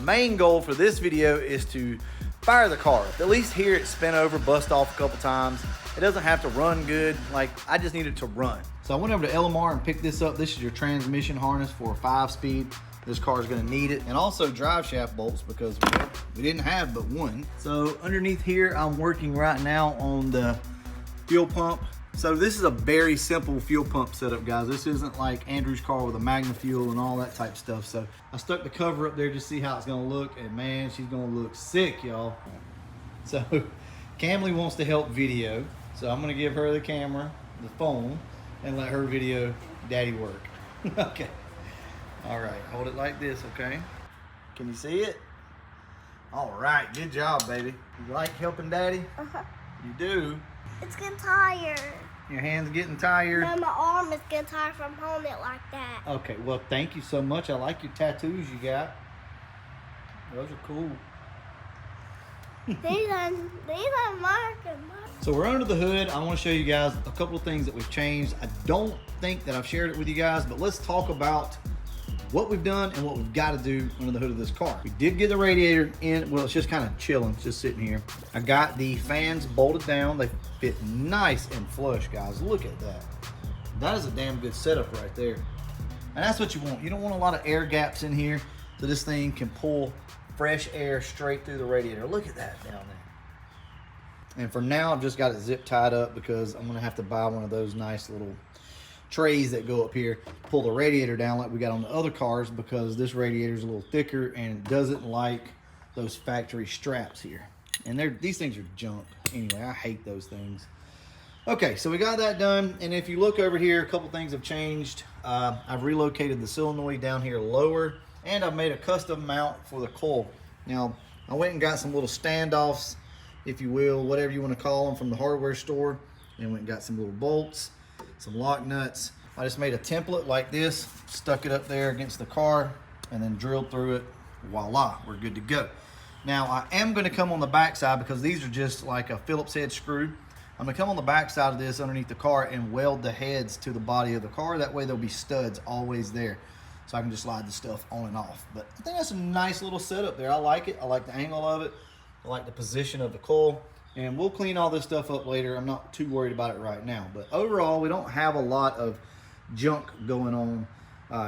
main goal for this video is to fire the car. At least hear it spin over, bust off a couple times. It doesn't have to run good. Like, I just need it to run. So I went over to LMR and picked this up. This is your transmission harness for a 5-speed. This car is going to need it. And also drive shaft bolts because we didn't have but one. So underneath here, I'm working right now on the fuel pump. So this is a very simple fuel pump setup, guys. This isn't like Andrew's car with a Magna fuel and all that type stuff. So I stuck the cover up there to see how it's gonna look, and man, she's gonna look sick, y'all. So Camly wants to help video, so I'm gonna give her the camera, the phone, and let her video daddy work. Okay. All right, hold it like this, okay? Can you see it? All right, good job, baby. You like helping daddy? Uh-huh. You do? It's getting tired. Your hand's getting tired? No, my arm is getting tired from holding it like that. Okay, well, thank you so much. I like your tattoos you got. Those are cool. These are marking. So we're under the hood. I want to show you guys a couple of things that we've changed. I don't think that I've shared it with you guys, but let's talk about what we've done and what we've got to do under the hood of this car. We did get the radiator in. Well, it's just kind of chilling, it's just sitting here. I got the fans bolted down. They fit nice and flush, guys. Look at that. That is a damn good setup right there. And that's what you want. You don't want a lot of air gaps in here, so this thing can pull fresh air straight through the radiator. Look at that down there. And for now, I've just got it zip tied up because I'm gonna have to buy one of those nice little trays that go up here, pull the radiator down like we got on the other cars, because this radiator is a little thicker and it doesn't like those factory straps here. And these things are junk. Anyway, I hate those things. Okay, so we got that done. And if you look over here, a couple things have changed. I've relocated the solenoid down here lower, and I've made a custom mount for the coil. Now, I went and got some little standoffs, if you will, whatever you want to call them, from the hardware store, and went and got some little bolts, some lock nuts. I just made a template like this, stuck it up there against the car, and then drilled through it. Voila, we're good to go. Now, I am going to come on the back side because these are just like a Phillips head screw. I'm going to come on the back side of this underneath the car and weld the heads to the body of the car. That way there'll be studs always there, so I can just slide the stuff on and off. But I think that's a nice little setup there. I like it. I like the angle of it. I like the position of the coil. And we'll clean all this stuff up later. I'm not too worried about it right now. But overall, we don't have a lot of junk going on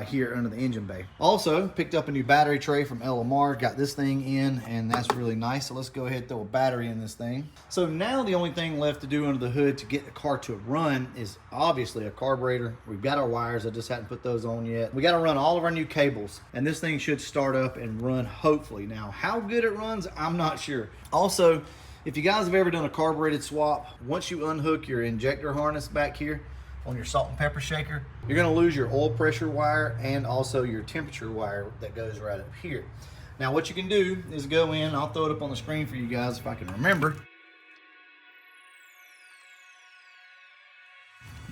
here under the engine bay. Also, picked up a new battery tray from LMR. Got this thing in, and that's really nice. So let's go ahead and throw a battery in this thing. So now the only thing left to do under the hood to get the car to run is obviously a carburetor. We've got our wires. I just hadn't put those on yet. We got to run all of our new cables, and this thing should start up and run hopefully. Now, how good it runs, I'm not sure. Also, if you guys have ever done a carbureted swap, once you unhook your injector harness back here on your salt and pepper shaker, you're gonna lose your oil pressure wire and also your temperature wire that goes right up here. Now what you can do is go in, I'll throw it up on the screen for you guys if I can remember.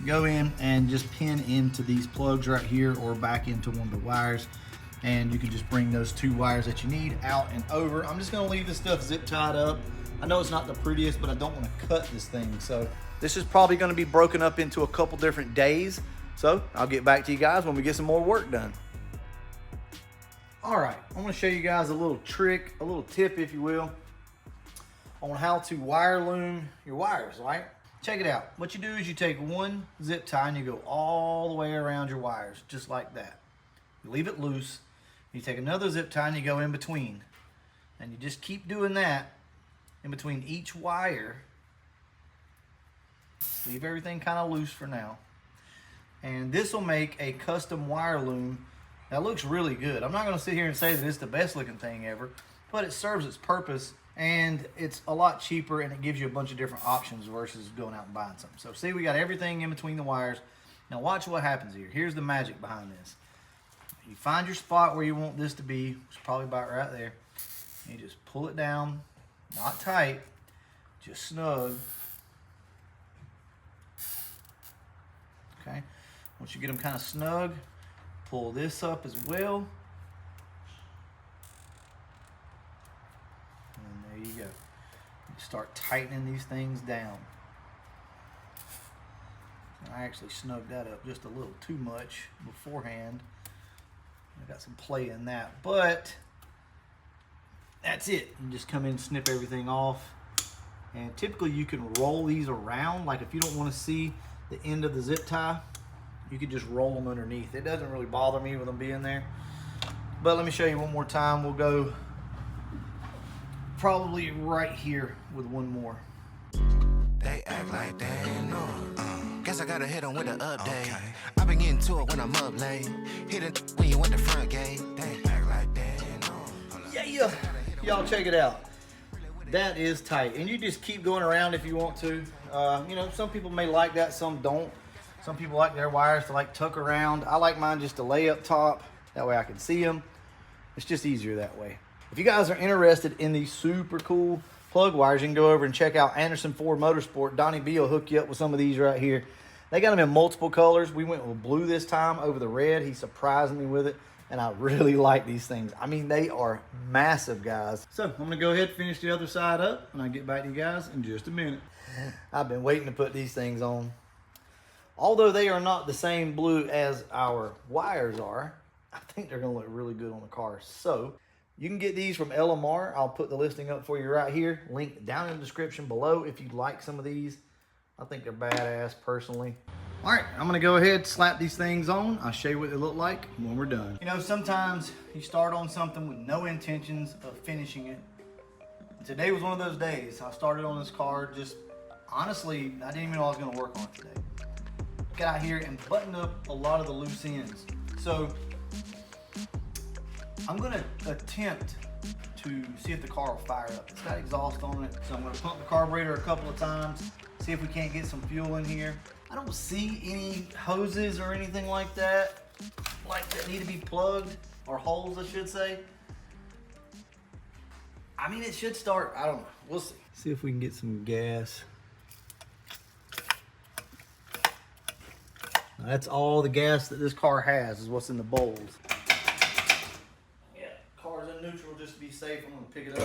Go in and just pin into these plugs right here or back into one of the wires, and you can just bring those two wires that you need out and over. I'm just gonna leave this stuff zip tied up. I know it's not the prettiest, but I don't want to cut this thing. So this is probably going to be broken up into a couple different days. So I'll get back to you guys when we get some more work done. All right, I'm going to show you guys a little trick, a little tip, if you will, on how to wire loom your wires, right? Check it out. What you do is you take one zip tie and you go all the way around your wires, just like that. You leave it loose. You take another zip tie and you go in between. And you just keep doing that in between each wire. Leave everything kind of loose for now. And this will make a custom wire loom that looks really good. I'm not going to sit here and say that it's the best looking thing ever, but it serves its purpose, and it's a lot cheaper, and it gives you a bunch of different options versus going out and buying something. So see, we got everything in between the wires. Now watch what happens here. Here's the magic behind this. You find your spot where you want this to be, which is probably about right there. You just pull it down. Not tight, just snug. Okay, once you get them kind of snug, pull this up as well. And there you go. You start tightening these things down. I actually snugged that up just a little too much beforehand. I got some play in that, but that's it. You just come in and snip everything off. And typically you can roll these around. Like if you don't want to see the end of the zip tie, you can just roll them underneath. It doesn't really bother me with them being there. But let me show you one more time. We'll go probably right here with one more. They act like they ain't know. Guess I gotta hit them with an update. Okay. I been getting to it when I'm up late. Hit it when you went the front gate. They act like they ain't know. Yeah. Y'all check it out. That is tight. And you just keep going around if you want to. You know, some people may like that, some don't. Some people like their wires to like tuck around. I like mine just to lay up top. That way I can see them. It's just easier that way. If you guys are interested in these super cool plug wires, you can go over and check out Anderson Ford Motorsport. Donnie B will hook you up with some of these right here. They got them in multiple colors. We went with blue this time over the red. He surprised me with it, and I really like these things. I mean, they are massive, guys. So I'm gonna go ahead and finish the other side up, and I'll get back to you guys in just a minute. I've been waiting to put these things on. Although they are not the same blue as our wires are, I think they're gonna look really good on the car. So you can get these from LMR. I'll put the listing up for you right here. Link down in the description below if you'd like some of these. I think they're badass personally. All right, I'm gonna go ahead, slap these things on. I'll show you what they look like when we're done. You know, sometimes you start on something with no intentions of finishing it. Today was one of those days. I started on this car just, honestly, I didn't even know I was gonna work on it today. Get out here and button up a lot of the loose ends. So I'm gonna attempt to see if the car will fire up. It's got exhaust on it, so I'm gonna pump the carburetor a couple of times, see if we can't get some fuel in here. I don't see any hoses or anything like that need to be plugged, or holes I should say. I mean, it should start, I don't know, we'll see. See if we can get some gas. Now, that's all the gas that this car has is what's in the bowls. Yeah, car's in neutral just to be safe. I'm gonna pick it up.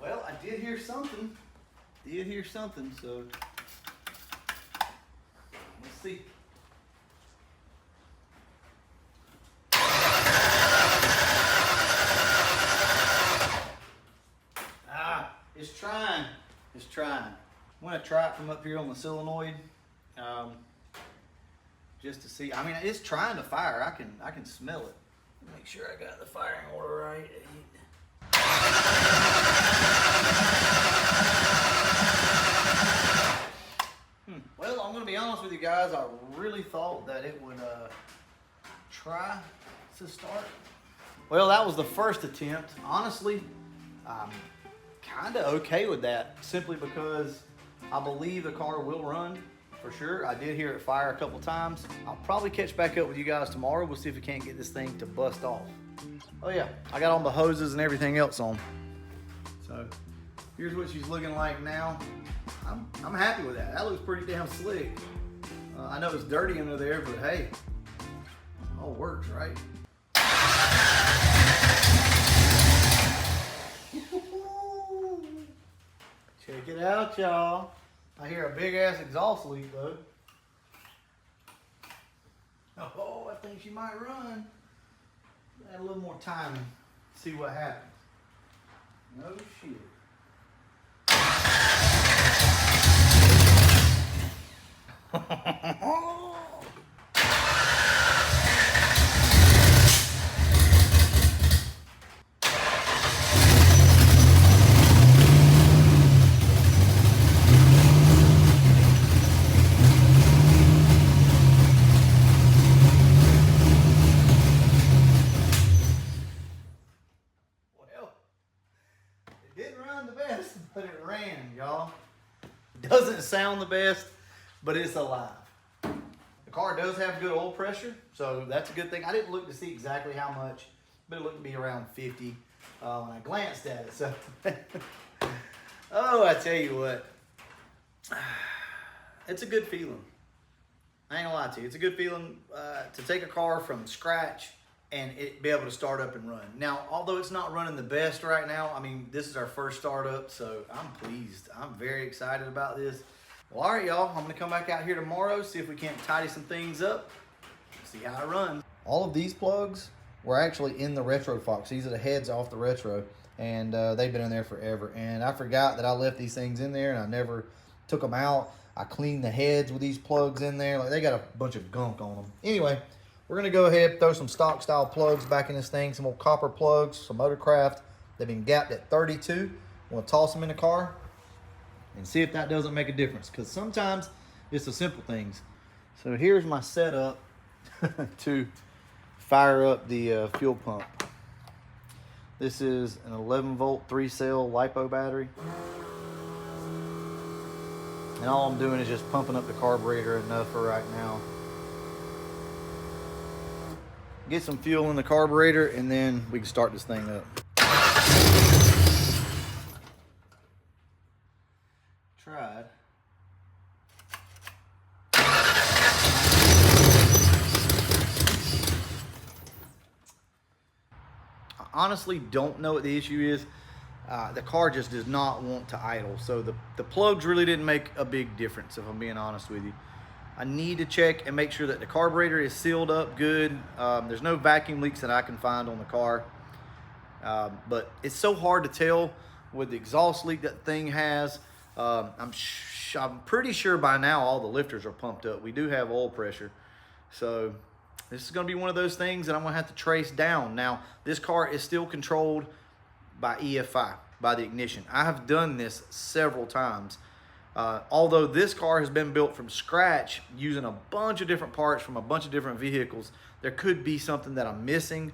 Well, I did hear something. So let's see. It's trying. I'm gonna try it from up here on the solenoid, just to see. I mean, it's trying to fire. I can smell it. Make sure I got the firing order right. Well, I'm gonna be honest with you guys. I really thought that it would try to start. Well, that was the first attempt. Honestly, kind of okay with that, simply because I believe the car will run for sure. I did hear it fire a couple times. I'll probably catch back up with you guys tomorrow. We'll see if we can't get this thing to bust off. Oh yeah, I got all the hoses and everything else on. So here's what she's looking like now. I'm happy with that. That looks pretty damn slick. I know it's dirty under there, but hey, all works, right? Check it out, y'all. I hear a big ass exhaust leak though. Oh, I think she might run. Add a little more time and see what happens. No shit. But it ran, y'all. Doesn't sound the best, but it's alive. The car does have good oil pressure, so that's a good thing. I didn't look to see exactly how much, but it looked to be around 50 when I glanced at it. So, oh, I tell you what, it's a good feeling. I ain't gonna lie to you. It's a good feeling to take a car from scratch and it be able to start up and run. Now, although it's not running the best right now, I mean, this is our first startup, so I'm pleased. I'm very excited about this. Well, all right, y'all. I'm gonna come back out here tomorrow, see if we can't tidy some things up, see how it runs. All of these plugs were actually in the Retro Fox. These are the heads off the Retro, and they've been in there forever. And I forgot that I left these things in there, and I never took them out. I cleaned the heads with these plugs in there. Like, they got a bunch of gunk on them. Anyway, we're gonna go ahead and throw some stock style plugs back in this thing, some old copper plugs, some Motorcraft. They've been gapped at 32. We'll toss them in the car and see if that doesn't make a difference, because sometimes it's the simple things. So here's my setup to fire up the fuel pump. This is an 11 volt 3-cell LiPo battery. And all I'm doing is just pumping up the carburetor enough for right now. Get some fuel in the carburetor, and then we can start this thing up. Tried. I honestly don't know what the issue is. The car just does not want to idle. So the plugs really didn't make a big difference, if I'm being honest with you. I need to check and make sure that the carburetor is sealed up good. There's no vacuum leaks that I can find on the car. But it's so hard to tell with the exhaust leak that thing has. I'm pretty sure by now all the lifters are pumped up. We do have oil pressure. So this is going to be one of those things that I'm going to have to trace down. Now, this car is still controlled by EFI, by the ignition. I have done this several times. Although this car has been built from scratch using a bunch of different parts from a bunch of different vehicles, there could be something that I'm missing,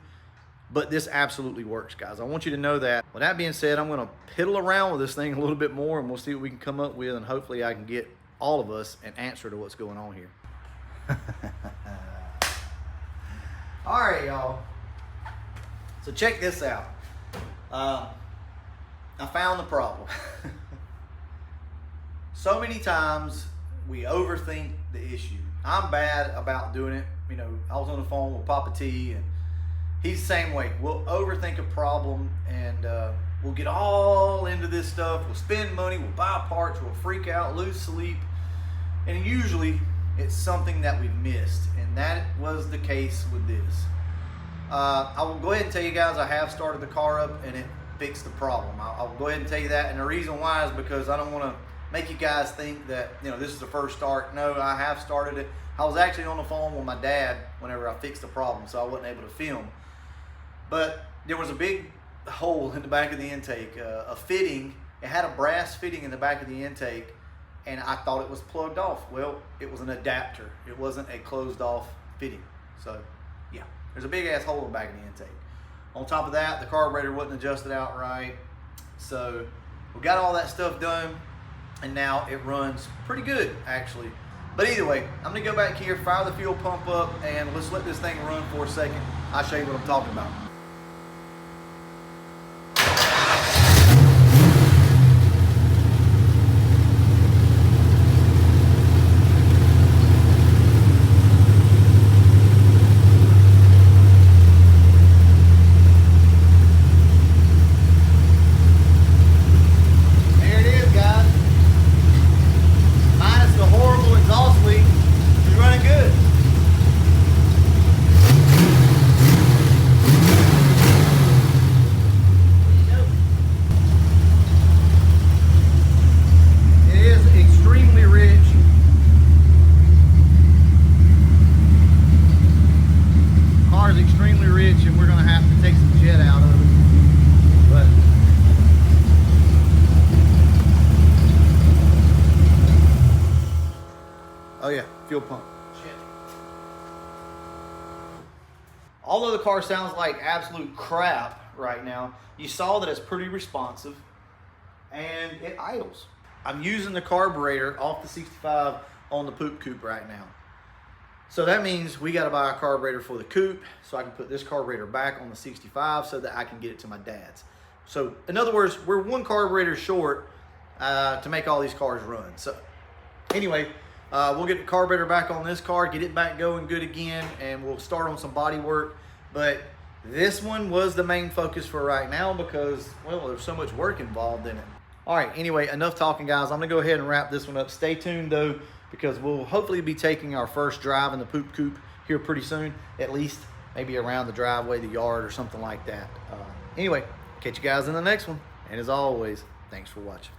but this absolutely works, guys. I want you to know that. With that being said, I'm going to piddle around with this thing a little bit more, and we'll see what we can come up with, and hopefully I can get all of us an answer to what's going on here. All right, y'all. So check this out. I found the problem. So many times we overthink the issue. I'm bad about doing it. You know, I was on the phone with Papa T, and he's the same way. We'll overthink a problem, and we'll get all into this stuff. We'll spend money, we'll buy parts, we'll freak out, lose sleep, and usually it's something that we've missed, and that was the case with this. I will go ahead and tell you guys I have started the car up, and it fixed the problem. I'll go ahead and tell you that, and the reason why is because I don't want to make you guys think that, you know, this is the first start. No, I have started it. I was actually on the phone with my dad whenever I fixed the problem, so I wasn't able to film. But there was a big hole in the back of the intake, a fitting. It had a brass fitting in the back of the intake, and I thought it was plugged off. Well, it was an adapter. It wasn't a closed off fitting. So yeah, there's a big ass hole in the back of the intake. On top of that, the carburetor wasn't adjusted out right. So we got all that stuff done, and now it runs pretty good, actually. But either way, I'm gonna go back here, fire the fuel pump up, and let's let this thing run for a second. I'll show you what I'm talking about. Oh yeah, fuel pump. Shit. Although the car sounds like absolute crap right now, you saw that it's pretty responsive and it idles. I'm using the carburetor off the 65 on the Poop Coupe right now. So that means we got to buy a carburetor for the Coupe so I can put this carburetor back on the 65 so that I can get it to my dad's. So in other words, we're one carburetor short to make all these cars run. So anyway, we'll get the carburetor back on this car, get it back going good again, and we'll start on some body work. But this one was the main focus for right now because, well, there's so much work involved in it. All right, anyway, enough talking, guys. I'm gonna go ahead and wrap this one up. Stay tuned though, because we'll hopefully be taking our first drive in the Poop Coupe here pretty soon, at least maybe around the driveway, the yard, or something like that. Anyway, catch you guys in the next one. And as always, thanks for watching.